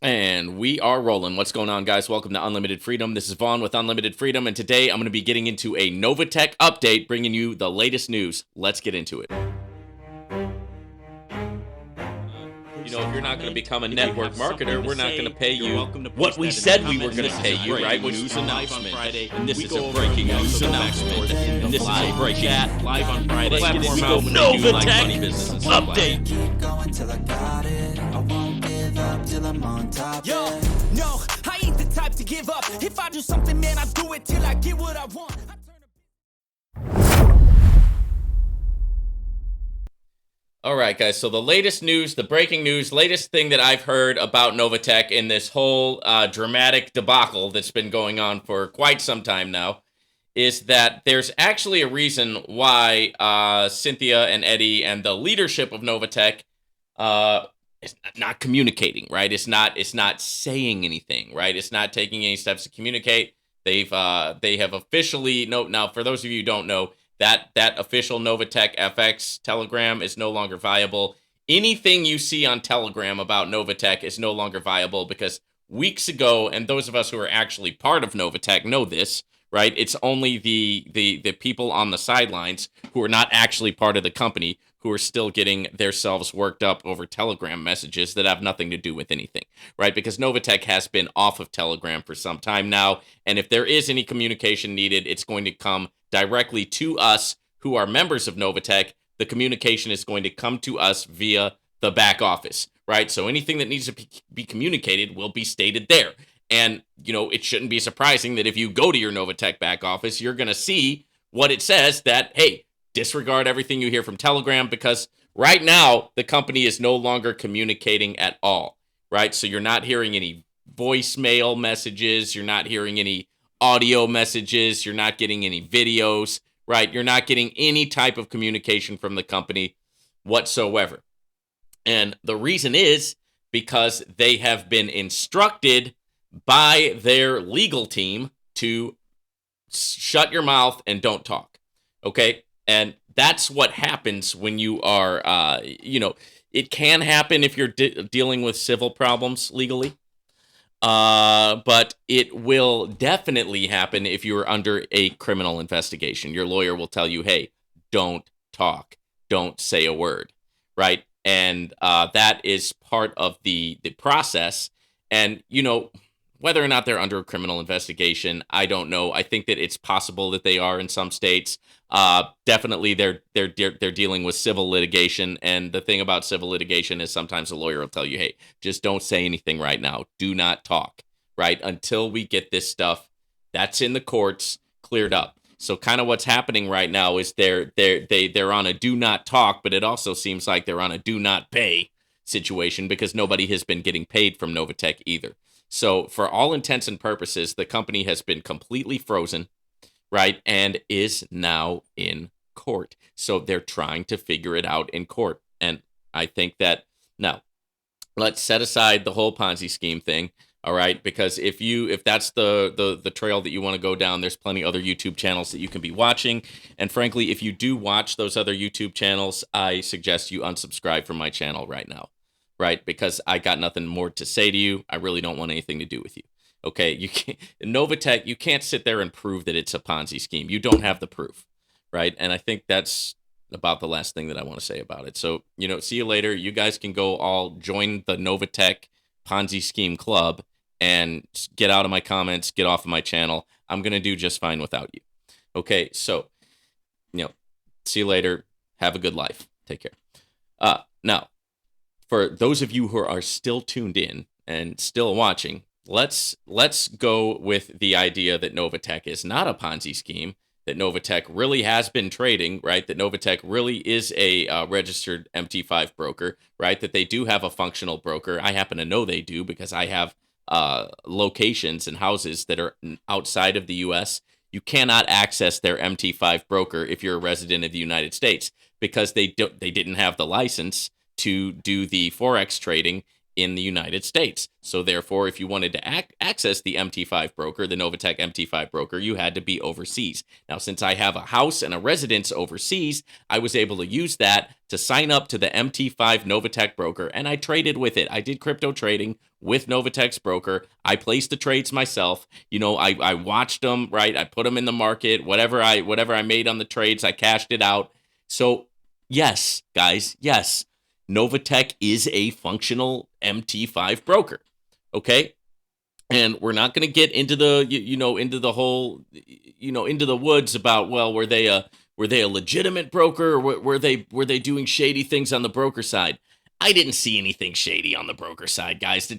And we are rolling. What's going on, guys? Welcome to Unlimited Freedom. This is Vaughn with Unlimited Freedom, and today I'm going to be getting into a NOVATECH update, bringing you the latest news. Let's get into it. You know, if you're not going to become a network marketer, we're not going to pay you what we said we were going to pay you, right? Which news announcement. And this is a breaking news announcement. And this is a breaking chat live on Friday. NOVATECH update. Yo, no, I ain't the type to give up. If I do something, man, I do it till I get what I want. All right, guys. So the latest news, the breaking news, latest thing that I've heard about NOVATECH in this whole dramatic debacle that's been going on for quite some time now is that there's actually a reason why Cynthia and Eddie and the leadership of NOVATECH is not communicating, right? It's not saying anything, right? It's not taking any steps to communicate. They have officially now for those of you who don't know, that official NOVATECH FX Telegram is no longer viable. Anything you see on Telegram about NOVATECH is no longer viable because weeks ago, and those of us who are actually part of NOVATECH know this, right? It's only the people on the sidelines who are not actually part of the company who are still getting themselves worked up over Telegram messages that have nothing to do with anything, right? Because NOVATECH has been off of Telegram for some time now, and if there is any communication needed, it's going to come directly to us who are members of NOVATECH. The communication is going to come to us via the back office, right? So anything that needs to be communicated will be stated there. And, you know, it shouldn't be surprising that if you go to your NOVATECH back office, you're going to see what it says that, hey, disregard everything you hear from Telegram because right now the company is no longer communicating at all, right? So you're not hearing any voicemail messages. You're not hearing any audio messages. You're not getting any videos, right? You're not getting any type of communication from the company whatsoever. And the reason is because they have been instructed by their legal team to shut your mouth and don't talk. Okay. And that's what happens when you are, it can happen if you're dealing with civil problems legally. But it will definitely happen if you're under a criminal investigation. Your lawyer will tell you, hey, don't talk, don't say a word, right? And that is part of the process. And, you know, whether or not they're under a criminal investigation, I don't know. I think that it's possible that they are in some states. Definitely, they're dealing with civil litigation, and the thing about civil litigation is sometimes a lawyer will tell you, "Hey, just don't say anything right now. Do not talk, right, until we get this stuff that's in the courts cleared up." So, kind of what's happening right now is they're on a do not talk, but it also seems like they're on a do not pay situation because nobody has been getting paid from NOVATECH either. So, for all intents and purposes, the company has been completely frozen, right, and is now in court. So, they're trying to figure it out in court. And I think that now, let's set aside the whole Ponzi scheme thing, all right? Because if that's the trail that you want to go down, there's plenty other YouTube channels that you can be watching. And frankly, if you do watch those other YouTube channels, I suggest you unsubscribe from my channel right now. Right? Because I got nothing more to say to you. I really don't want anything to do with you. Okay? You can't NOVATECH, you can't sit there and prove that it's a Ponzi scheme. You don't have the proof. Right? And I think that's about the last thing that I want to say about it. So, you know, see you later. You guys can go all join the NOVATECH Ponzi scheme club and get out of my comments, get off of my channel. I'm going to do just fine without you. Okay? So, you know, see you later. Have a good life. Take care. Now, for those of you who are still tuned in and still watching, let's go with the idea that NOVATECH is not a Ponzi scheme, that NOVATECH really has been trading, right? That NOVATECH really is a registered MT5 broker, right? That they do have a functional broker. I happen to know they do because I have locations and houses that are outside of the U.S. You cannot access their MT5 broker if you're a resident of the United States because they didn't have the license to do the Forex trading in the United States. So therefore, if you wanted to access the MT5 broker, the Novatech MT5 broker, you had to be overseas. Now, since I have a house and a residence overseas, I was able to use that to sign up to the MT5 Novatech broker, and I traded with it. I did crypto trading with Novatech's broker. I placed the trades myself. I watched them, right? I put them in the market. Whatever I made on the trades, I cashed it out. So yes, guys, yes, Novatech is a functional MT5 broker. Okay. And we're not going to get into the, into the whole, into the woods about, well, were they a legitimate broker, or were they doing shady things on the broker side? I didn't see anything shady on the broker side, guys.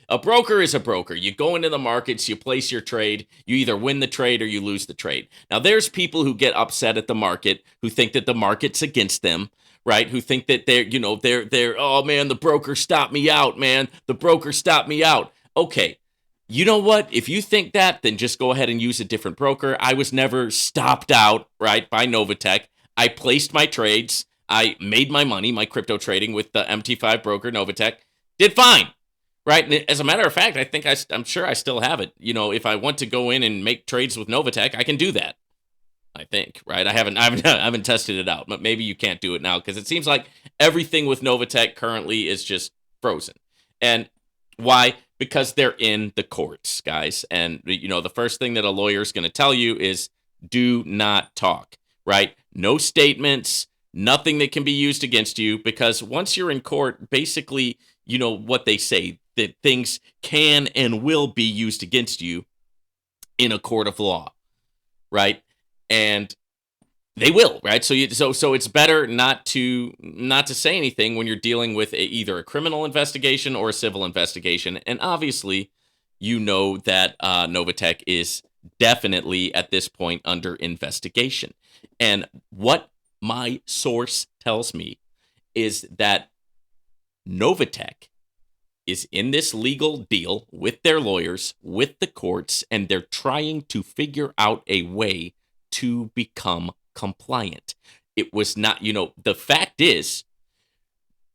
A broker is a broker. You go into the markets, you place your trade, you either win the trade or you lose the trade. Now, there's people who get upset at the market, who think that the market's against them, right? Who think that they're, oh man, the broker stopped me out, man. The broker stopped me out. Okay. You know what? If you think that, then just go ahead and use a different broker. I was never stopped out, right, by Novatech. I placed my trades. I made my money, my crypto trading with the MT5 broker, Novatech. Did fine, right? And as a matter of fact, I'm sure I still have it. If I want to go in and make trades with Novatech, I can do that. I think, right? I haven't tested it out, but maybe you can't do it now because it seems like everything with Novatech currently is just frozen. And why? Because they're in the courts, guys. And, the first thing that a lawyer is going to tell you is do not talk, right? No statements, nothing that can be used against you, because once you're in court, basically, what they say, that things can and will be used against you in a court of law, right? And they will, right? So it's better not to say anything when you're dealing with either a criminal investigation or a civil investigation. And obviously, that Novatech is definitely at this point under investigation. And what my source tells me is that Novatech is in this legal deal with their lawyers, with the courts, and they're trying to figure out a way to become compliant. It was not, the fact is,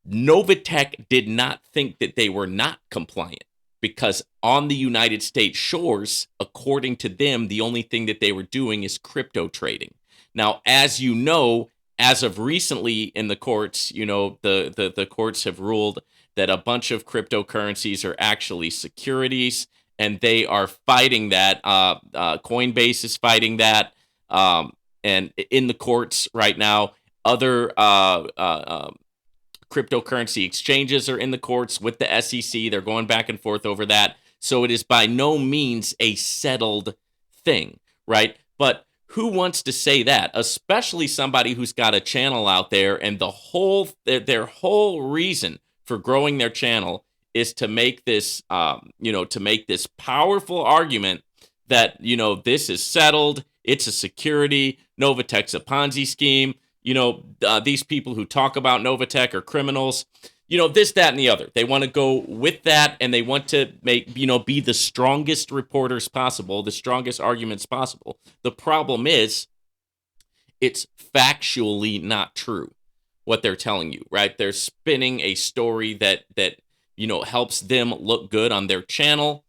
Novatech did not think that they were not compliant, because on the United States shores, according to them, the only thing that they were doing is crypto trading. Now, as you know, as of recently in the courts, the courts have ruled that a bunch of cryptocurrencies are actually securities, and they are fighting that. Coinbase is fighting that. And in the courts right now, other cryptocurrency exchanges are in the courts with the SEC. They're going back and forth over that. So it is by no means a settled thing, right? But who wants to say that? Especially somebody who's got a channel out there, and their whole reason for growing their channel is to make this, to make this powerful argument that, this is settled. It's a security. Novatech's a Ponzi scheme. These people who talk about Novatech are criminals. This, that, and the other. They want to go with that, and they want to make, be the strongest reporters possible, the strongest arguments possible. The problem is, it's factually not true what they're telling you, right? They're spinning a story that helps them look good on their channel.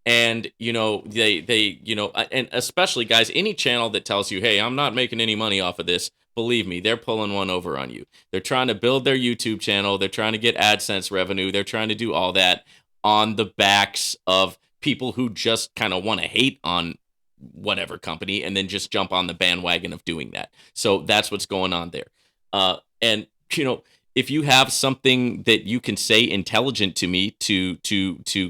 And, and especially, guys, any channel that tells you, hey, I'm not making any money off of this, believe me, they're pulling one over on you. They're trying to build their YouTube channel. They're trying to get AdSense revenue. They're trying to do all that on the backs of people who just kind of want to hate on whatever company and then just jump on the bandwagon of doing that. So that's what's going on there. And, if you have something that you can say intelligent to me to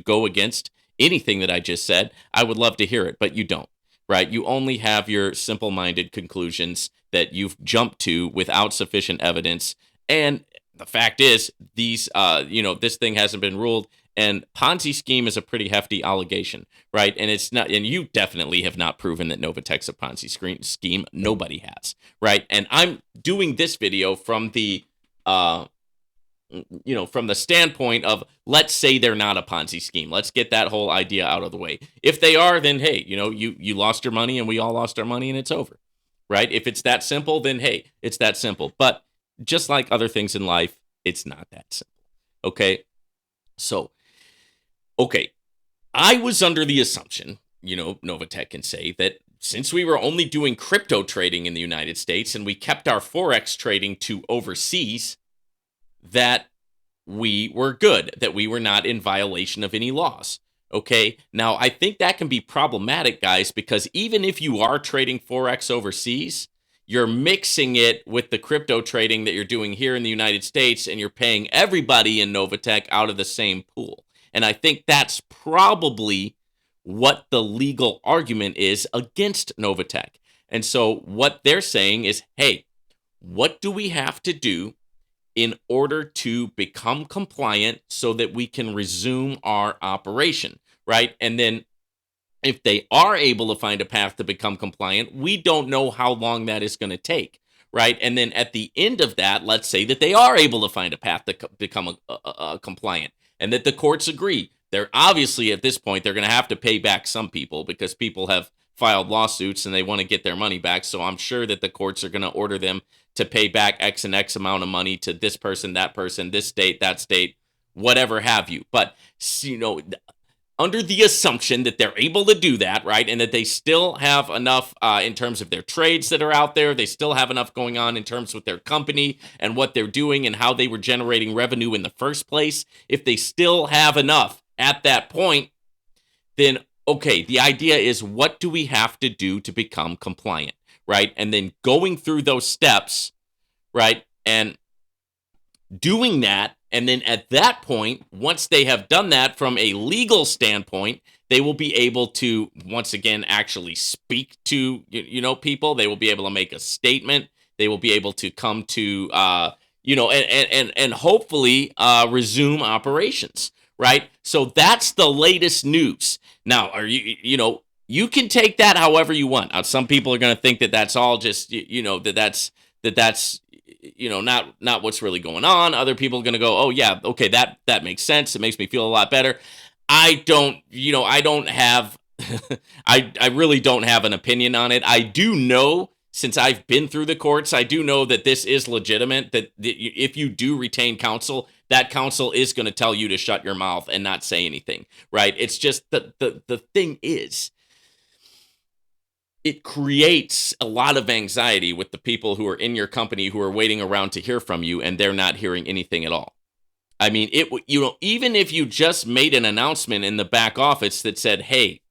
go against anything that I just said, I would love to hear it, but you don't, right? You only have your simple-minded conclusions that you've jumped to without sufficient evidence. And the fact is, these, this thing hasn't been ruled, and Ponzi scheme is a pretty hefty allegation, right? And it's not, and you definitely have not proven that Novatech's a Ponzi scheme. Nobody has, right? And I'm doing this video from the, from the standpoint of, let's say they're not a Ponzi scheme. Let's get that whole idea out of the way. If they are, then hey, you lost your money and we all lost our money and it's over, right? If it's that simple, then hey, it's that simple. But just like other things in life, it's not that simple. Okay. So Okay, I was under the assumption, Novatech can say that since we were only doing crypto trading in the United States and we kept our Forex trading to overseas, that we were good, that we were not in violation of any laws. Okay, now I think that can be problematic, guys, because even if you are trading Forex overseas, you're mixing it with the crypto trading that you're doing here in the United States, and you're paying everybody in Novatech out of the same pool. And I think that's probably what the legal argument is against Novatech. And so what they're saying is, hey, what do we have to do in order to become compliant so that we can resume our operation, right? And then if they are able to find a path to become compliant, we don't know how long that is going to take, right? And then at the end of that, let's say that they are able to find a path to become compliant and that the courts agree. They're obviously at this point, they're going to have to pay back some people because people have filed lawsuits and they want to get their money back. So I'm sure that the courts are going to order them to pay back X and X amount of money to this person, this state, that state, whatever have you. But, under the assumption that they're able to do that, right, and that they still have enough in terms of their trades that are out there, they still have enough going on in terms with their company and what they're doing and how they were generating revenue in the first place, if they still have enough at that point, then, okay, the idea is what do we have to do to become compliant, right? And then going through those steps, right, and doing that. And then at that point, once they have done that from a legal standpoint, they will be able to, once again, actually speak to, people. They will be able to make a statement. They will be able to come to, and hopefully resume operations, right? So that's the latest news. Now, you can take that however you want. Some people are going to think that that's all just, that's not what's really going on. Other people are going to go, oh yeah, okay, that makes sense. It makes me feel a lot better. I don't have I really don't have an opinion on it. I do know, since I've been through the courts, I do know that this is legitimate, that if you do retain counsel, that counsel is going to tell you to shut your mouth and not say anything, right? It's just the thing is, it creates a lot of anxiety with the people who are in your company who are waiting around to hear from you, and they're not hearing anything at all. I mean, even if you just made an announcement in the back office that said, "Hey,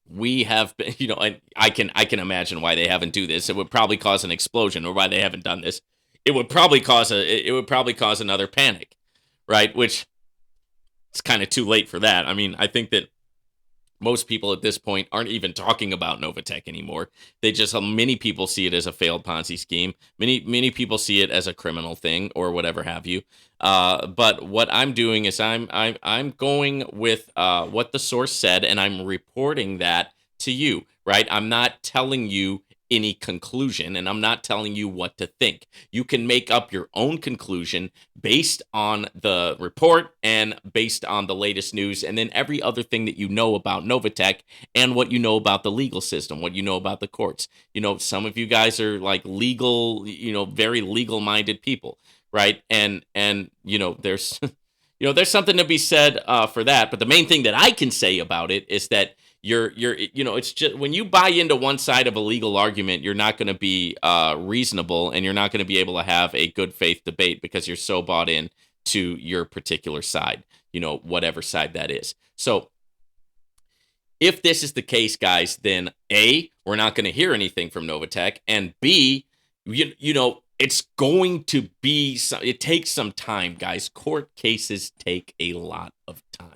we have been," and I can imagine why they haven't do this. It would probably cause an explosion, or why they haven't done this. It would probably cause another panic, right? Which it's kind of too late for that. I mean, I think that most people at this point aren't even talking about Novatech anymore. Many people see it as a failed Ponzi scheme. Many people see it as a criminal thing or whatever have you. But what I'm doing is I'm going with what the source said, and I'm reporting that to you, right? I'm not telling you any conclusion, and I'm not telling you what to think. You can make up your own conclusion based on the report and based on the latest news, and then every other thing that you know about Novatech and what you know about the legal system, what you know about the courts. Some of you guys are like legal, very legal-minded people, right? And there's there's something to be said for that. But the main thing that I can say about it is that it's just when you buy into one side of a legal argument, you're not going to be reasonable, and you're not going to be able to have a good faith debate because you're so bought in to your particular side, whatever side that is. So if this is the case, guys, then A, we're not going to hear anything from Novatech, and B, it's going to be, it takes some time, guys. Court cases take a lot of time.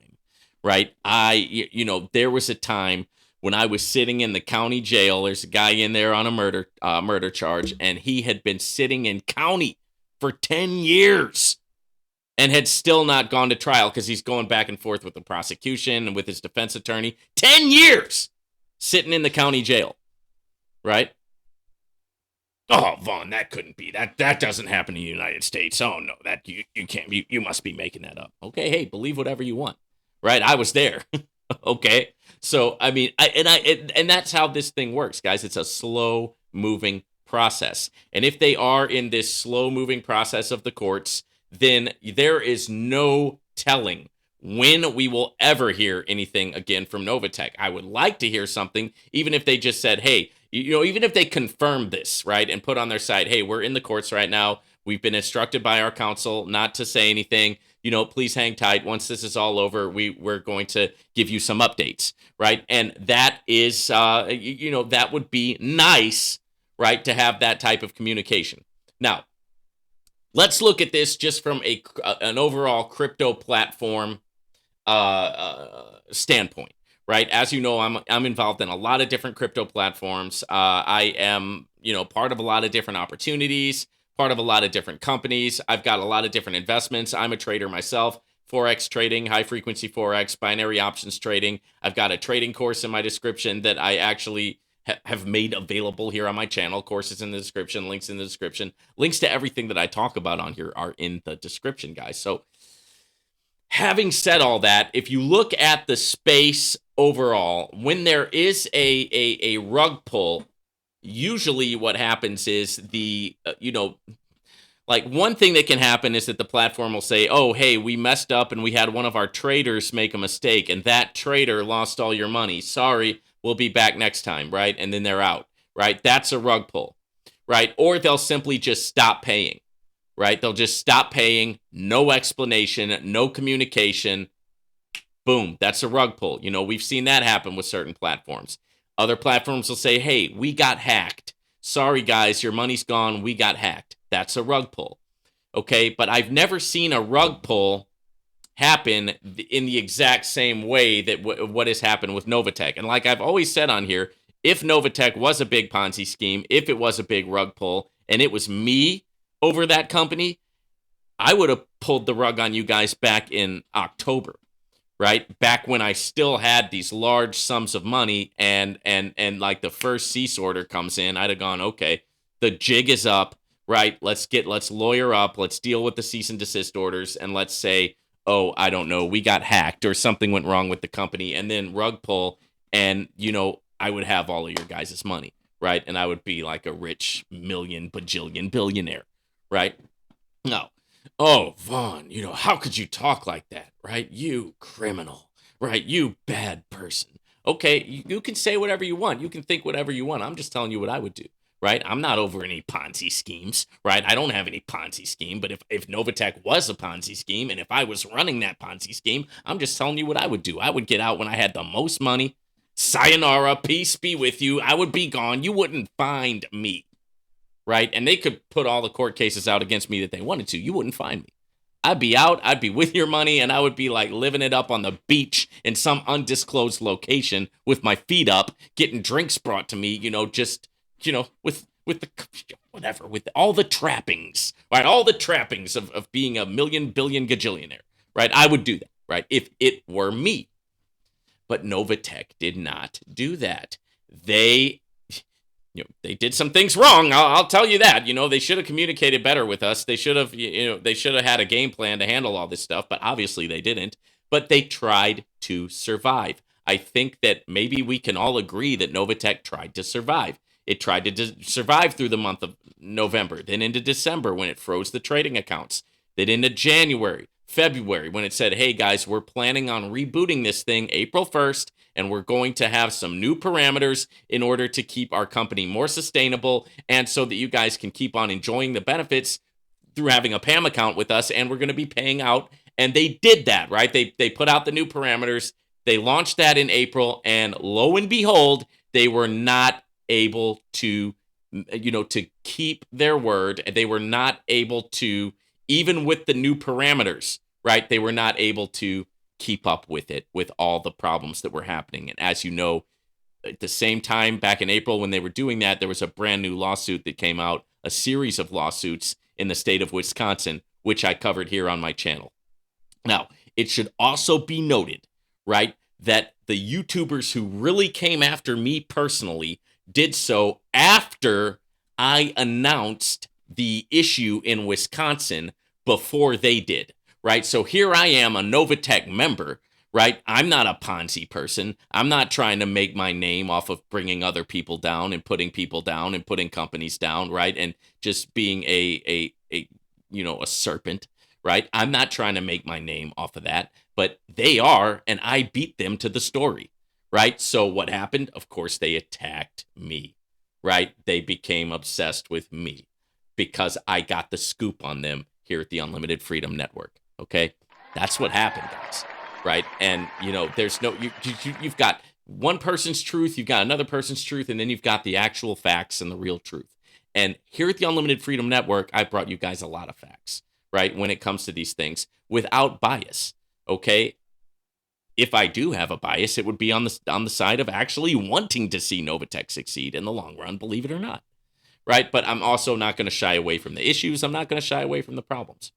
Right. There was a time when I was sitting in the county jail. There's a guy in there on a murder charge, and he had been sitting in county for 10 years and had still not gone to trial because he's going back and forth with the prosecution and with his defense attorney. 10 years sitting in the county jail. Right. Oh, Vaughn, that couldn't be. That doesn't happen in the United States. Oh, no, that you can't. You must be making that up. Okay, hey, believe whatever you want. Right, I was there. Okay, so I mean, and that's how this thing works, guys. It's a slow moving process, and if they are in this slow moving process of the courts, then there is no telling when we will ever hear anything again from Novatech. I would like to hear something, even if they just said, hey, even if they confirmed this, right, and put on their site, hey, we're in the courts right now. We've been instructed by our counsel not to say anything. Please hang tight. Once this is all over, we're going to give you some updates, right? And that is, that would be nice, right, to have that type of communication. Now, let's look at this just from an overall crypto platform standpoint, right? As you know, I'm involved in a lot of different crypto platforms. I am, part of a lot of different opportunities, part of a lot of different companies. I've got a lot of different investments. I'm a trader myself. Forex trading, high frequency Forex, binary options trading. I've got a trading course in my description that I actually have made available here on my channel. Courses in the description, links in the description. Links to everything that I talk about on here are in the description, guys. So having said all that, if you look at the space overall, when there is a rug pull, usually what happens is like one thing that can happen is that the platform will say, oh, hey, we messed up and we had one of our traders make a mistake and that trader lost all your money. Sorry, we'll be back next time, right? And then they're out, right? That's a rug pull, right? Or they'll simply just stop paying, right? They'll just stop paying, no explanation, no communication. Boom, that's a rug pull. We've seen that happen with certain platforms. Other platforms will say, hey, we got hacked. Sorry, guys, your money's gone. We got hacked. That's a rug pull. Okay, but I've never seen a rug pull happen in the exact same way that what has happened with Novatech. And like I've always said on here, if Novatech was a big Ponzi scheme, if it was a big rug pull, and it was me over that company, I would have pulled the rug on you guys back in October, right? Back when I still had these large sums of money and like the first cease order comes in, I'd have gone, okay, the jig is up, right? Let's lawyer up, let's deal with the cease and desist orders, and let's say, oh, I don't know, we got hacked or something went wrong with the company, and then rug pull, and, I would have all of your guys' money, right? And I would be like a rich million, bajillion, billionaire, right? No. Oh, Vaughn, how could you talk like that, right? You criminal, right? You bad person. Okay, you can say whatever you want. You can think whatever you want. I'm just telling you what I would do, right? I'm not over any Ponzi schemes, right? I don't have any Ponzi scheme, but if Novatech was a Ponzi scheme and if I was running that Ponzi scheme, I'm just telling you what I would do. I would get out when I had the most money. Sayonara, peace be with you. I would be gone. You wouldn't find me. Right? And they could put all the court cases out against me that they wanted to. You wouldn't find me. I'd be out. I'd be with your money, and I would be like living it up on the beach in some undisclosed location with my feet up, getting drinks brought to me, with the whatever, with all the trappings, right? All the trappings of being a million, billion, gajillionaire, right? I would do that, right? If it were me. But Novatech did not do that. They did some things wrong. I'll tell you that. They should have communicated better with us. They should have, they should have had a game plan to handle all this stuff, but obviously they didn't. But they tried to survive. I think that maybe we can all agree that Novatech tried to survive. It tried to survive through the month of November, then into December when it froze the trading accounts, then into January, February when it said, hey guys, we're planning on rebooting this thing April 1st. And we're going to have some new parameters in order to keep our company more sustainable and so that you guys can keep on enjoying the benefits through having a PAM account with us. And we're going to be paying out. And they did that, right? They put out the new parameters. They launched that in April. And lo and behold, they were not able to, to keep their word. They were not able to, even with the new parameters, right? They were not able to keep up with it, with all the problems that were happening. And as you know, at the same time, back in April, when they were doing that, there was a brand new lawsuit that came out, a series of lawsuits in the state of Wisconsin, which I covered here on my channel. Now, it should also be noted, right, that the YouTubers who really came after me personally did so after I announced the issue in Wisconsin before they did. Right. So here I am, a Novatech member. Right. I'm not a Ponzi person. I'm not trying to make my name off of bringing other people down and putting people down and putting companies down. Right. And just being a serpent. right? I'm not trying to make my name off of that, but they are, and I beat them to the story, right? So what happened? Of course, they attacked me, right? They became obsessed with me because I got the scoop on them here at the Unlimited Freedom Network. Okay, that's what happened, guys. Right, and there's no you've got one person's truth, you've got another person's truth, and then you've got the actual facts and the real truth. And here at the Unlimited Freedom Network, I brought you guys a lot of facts, right, when it comes to these things without bias. Okay, if I do have a bias, it would be on the side of actually wanting to see Novatech succeed in the long run, believe it or not, right? But I'm also not going to shy away from the issues. I'm not going to shy away from the problems,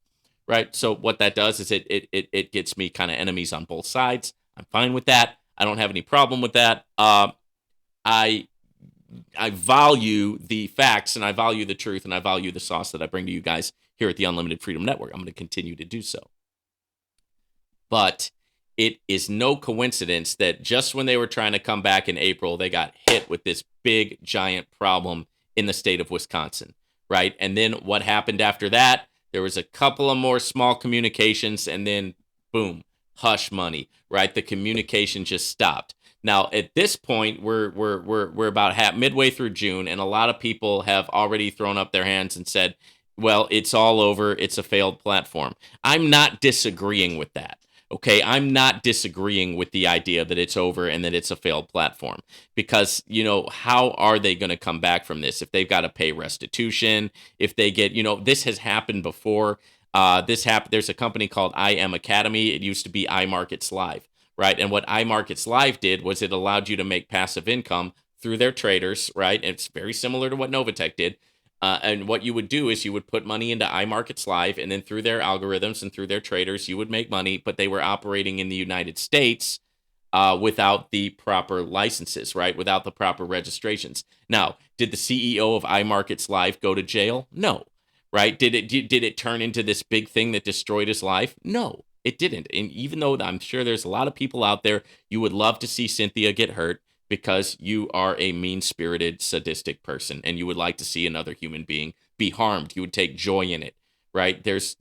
right? So what that does is it gets me kind of enemies on both sides. I'm fine with that. I don't have any problem with that. I value the facts, and I value the truth, and I value the sauce that I bring to you guys here at the Unlimited Freedom Network. I'm going to continue to do so. But it is no coincidence that just when they were trying to come back in April, they got hit with this big, giant problem in the state of Wisconsin, right? And then what happened after that? There was a couple of more small communications, and then boom, hush money, right? The communication just stopped. Now, at this point, we're about midway through June, and a lot of people have already thrown up their hands and said, well, it's all over. It's a failed platform. I'm not disagreeing with that. Okay, I'm not disagreeing with the idea that it's over and that it's a failed platform, because, how are they going to come back from this if they've got to pay restitution, if they get, this has happened before. There's a company called I Am Academy. It used to be iMarkets Live, right? And what iMarkets Live did was it allowed you to make passive income through their traders, right? And it's very similar to what Novatech did. And what you would do is you would put money into iMarkets Live, and then through their algorithms and through their traders, you would make money, but they were operating in the United States without the proper licenses, right? Without the proper registrations. Now, did the CEO of iMarkets Live go to jail? No. Right? Did it turn into this big thing that destroyed his life? No, it didn't. And even though I'm sure there's a lot of people out there, you would love to see Cynthia get hurt, because you are a mean-spirited, sadistic person, and you would like to see another human being be harmed. You would take joy in it, right? There's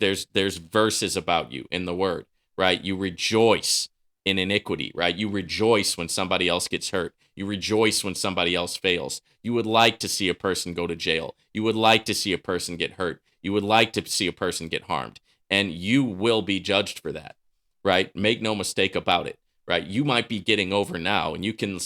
verses about you in the Word, right? You rejoice in iniquity, right? You rejoice when somebody else gets hurt. You rejoice when somebody else fails. You would like to see a person go to jail. You would like to see a person get hurt. You would like to see a person get harmed, and you will be judged for that, right? Make no mistake about it. Right, you might be getting over now, and you can,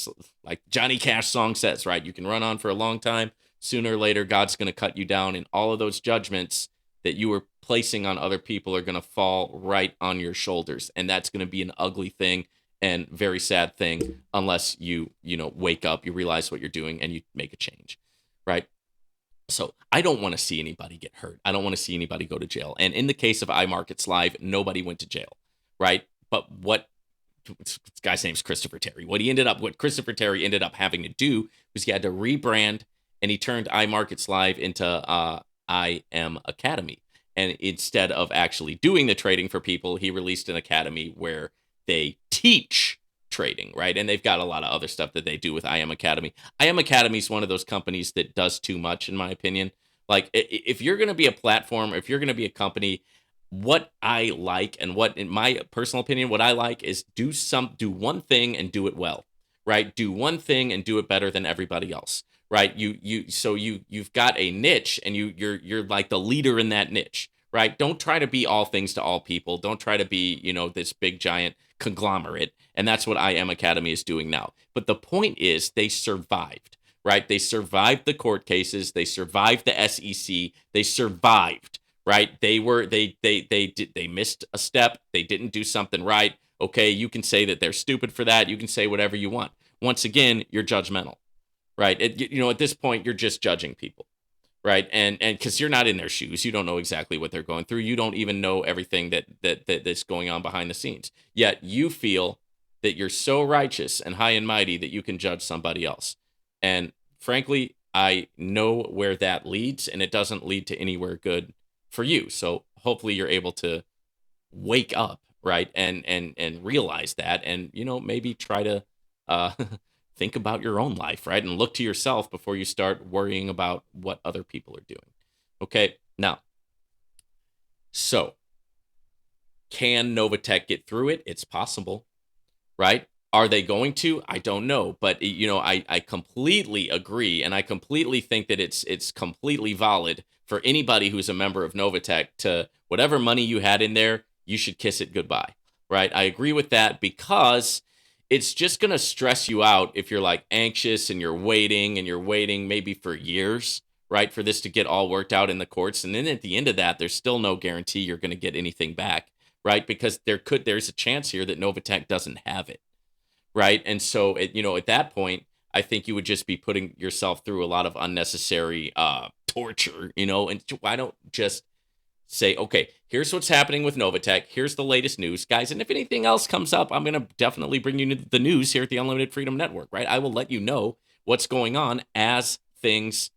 like Johnny Cash song says, right, you can run on for a long time. Sooner or later, God's going to cut you down, and all of those judgments that you were placing on other people are going to fall right on your shoulders, and that's going to be an ugly thing and very sad thing unless you wake up, you realize what you're doing, and you make a change, right? So I don't want to see anybody get hurt. I don't want to see anybody go to jail. And in the case of iMarkets Live, nobody went to jail, right? But this guy's name's Christopher Terry. What Christopher Terry ended up having to do was he had to rebrand, and he turned iMarkets Live into I Am Academy. And instead of actually doing the trading for people, he released an academy where they teach trading, right? And they've got a lot of other stuff that they do with I Am Academy. I Am Academy is one of those companies that does too much, in my opinion. Like, if you're going to be a platform, if you're going to be a company, what I like, and what, in my personal opinion, what I like is do one thing and do it well, right? Do one thing and do it better than everybody else, right? You've got a niche, and you're like the leader in that niche, right? Don't try to be all things to all people. Don't try to be, this big giant conglomerate. And that's what I Am Academy is doing now. But the point is, they survived, right? They survived the court cases. They survived the SEC. They survived. Right? They missed a step. They didn't do something right. Okay, you can say that they're stupid for that. You can say whatever you want. Once again, you're judgmental, right? At this point, you're just judging people, right? And because you're not in their shoes, you don't know exactly what they're going through. You don't even know everything that's going on behind the scenes. Yet you feel that you're so righteous and high and mighty that you can judge somebody else. And frankly, I know where that leads, and it doesn't lead to anywhere good for you. So hopefully you're able to wake up, right, and realize that, and maybe try to think about your own life, right, and look to yourself before you start worrying about what other people are doing. Okay, now, so Can Novatech get through it? It's possible, right? Are they going to? I don't know, but I completely agree, and I completely think that it's completely valid for anybody who's a member of Novatech to whatever money you had in there, you should kiss it goodbye, right? I agree with that because it's just going to stress you out if you're like anxious and you're waiting maybe for years, right, for this to get all worked out in the courts, and then at the end of that, there's still no guarantee you're going to get anything back, right? Because there's a chance here that Novatech doesn't have it, right? And so, at that point, I think you would just be putting yourself through a lot of unnecessary torture, and why don't just say, okay, here's what's happening with Novatech. Here's the latest news, guys. And if anything else comes up, I'm going to definitely bring you the news here at the Unlimited Freedom Network, right? I will let you know what's going on as things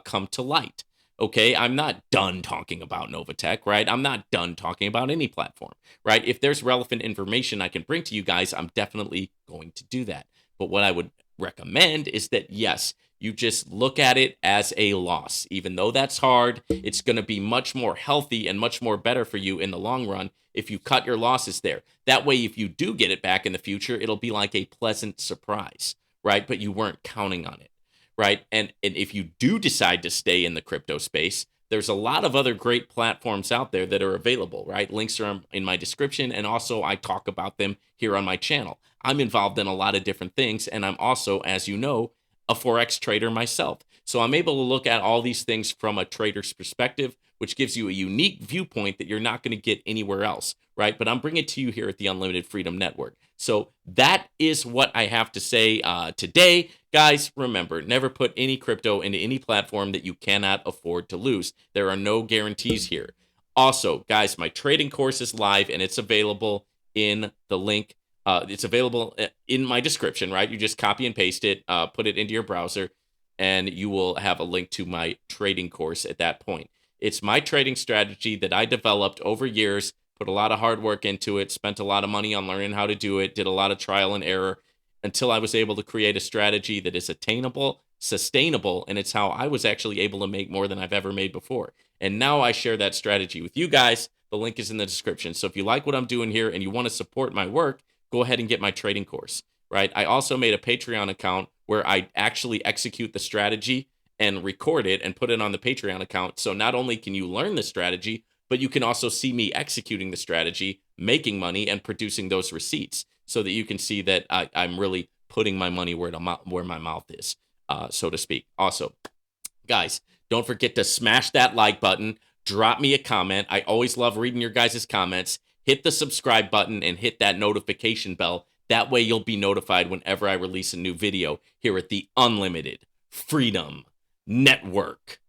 come to light. Okay, I'm not done talking about Novatech, right? I'm not done talking about any platform, right? If there's relevant information I can bring to you guys, I'm definitely going to do that. But what I would recommend is that, yes, you just look at it as a loss. Even though that's hard, it's going to be much more healthy and much more better for you in the long run if you cut your losses there. That way, if you do get it back in the future, it'll be like a pleasant surprise, right? But you weren't counting on it, right? And if you do decide to stay in the crypto space, there's a lot of other great platforms out there that are available, right? Links are in my description, and also I talk about them here on my channel. I'm involved in a lot of different things, and I'm also, as you know, a Forex trader myself. So I'm able to look at all these things from a trader's perspective, which gives you a unique viewpoint that you're not going to get anywhere else, right? But I'm bringing it to you here at the Unlimited Freedom Network. So that is what I have to say today. Guys, remember, never put any crypto into any platform that you cannot afford to lose. There are no guarantees here. Also, guys, my trading course is live, and it's available in the link. It's available in my description, right? You just copy and paste it, put it into your browser, and you will have a link to my trading course at that point. It's my trading strategy that I developed over years, put a lot of hard work into it, spent a lot of money on learning how to do it, did a lot of trial and error until I was able to create a strategy that is attainable, sustainable, and it's how I was actually able to make more than I've ever made before. And now I share that strategy with you guys. The link is in the description. So if you like what I'm doing here and you want to support my work, go ahead and get my trading course, right? I also made a Patreon account where I actually execute the strategy and record it and put it on the Patreon account. So not only can you learn the strategy, but you can also see me executing the strategy, making money, and producing those receipts so that you can see that I'm really putting my money where my mouth is, so to speak. Also, guys, don't forget to smash that like button. Drop me a comment. I always love reading your guys' comments. Hit the subscribe button and hit that notification bell. That way you'll be notified whenever I release a new video here at the Unlimited Freedom Network.